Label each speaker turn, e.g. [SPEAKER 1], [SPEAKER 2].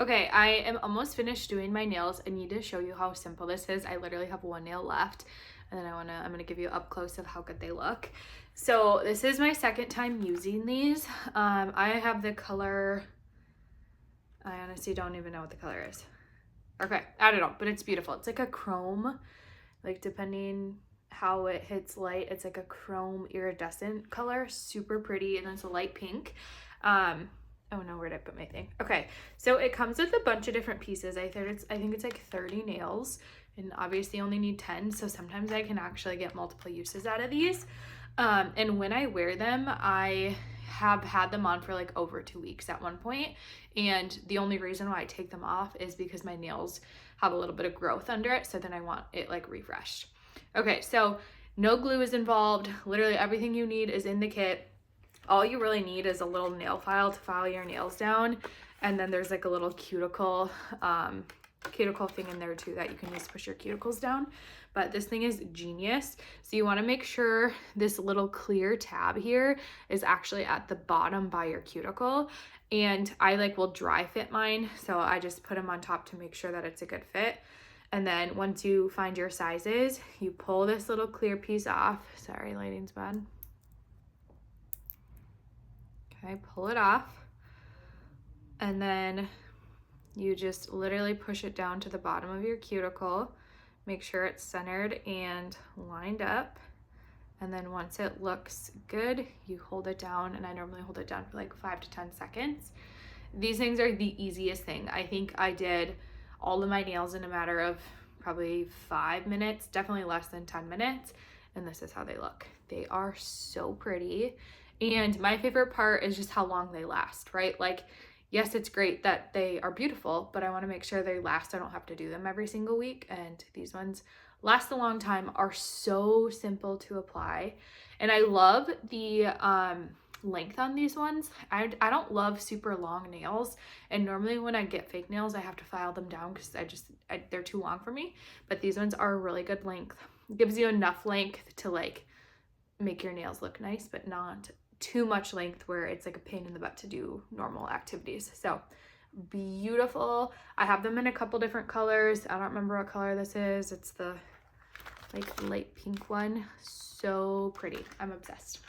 [SPEAKER 1] Okay, I am almost finished doing my nails. I need to show you how simple this is. I literally have one nail left, and then I'm gonna give you up close of how good they look. So this is my second time using these. I have the color, I honestly don't even know what the color is. Okay, I don't know, but it's beautiful. It's like a chrome, like depending how it hits light, it's like a chrome iridescent color, super pretty, and then it's a light pink. Oh no, where did I put my thing? Okay, so it comes with a bunch of different pieces. I think it's like 30 nails, and obviously you only need 10, so sometimes I can actually get multiple uses out of these. And when I wear them, I have had them on for like over 2 weeks at one point, and the only reason why I take them off is because my nails have a little bit of growth under it, so then I want it like refreshed. Okay, so no glue is involved. Literally everything you need is in the kit. All you really need is a little nail file to file your nails down, and then there's like a little cuticle thing in there too that you can use to push your cuticles down. But this thing is genius. So you want to make sure this little clear tab here is actually at the bottom by your cuticle, and I like will dry fit mine, so I just put them on top to make sure that it's a good fit. And then once you find your sizes, you pull this little clear piece off. Sorry, lighting's bad. Okay, pull it off, and then you just literally push it down to the bottom of your cuticle. Make sure it's centered and lined up, and then once it looks good, you hold it down, and I normally hold it down for like 5 to 10 seconds. These things are the easiest thing. I think I did all of my nails in a matter of probably 5 minutes, definitely less than 10 minutes, and this is how they look. They are so pretty. And my favorite part is just how long they last, right? Like, yes, it's great that they are beautiful, but I want to make sure they last. I don't have to do them every single week. And these ones last a long time, are so simple to apply. And I love the length on these ones. I don't love super long nails. And normally when I get fake nails, I have to file them down because they're too long for me. But these ones are a really good length. It gives you enough length to like make your nails look nice, but not too much length where it's like a pain in the butt to do normal activities. So beautiful. I have them in a couple different colors. I don't remember what color this is. It's the like light pink one. So pretty. I'm obsessed.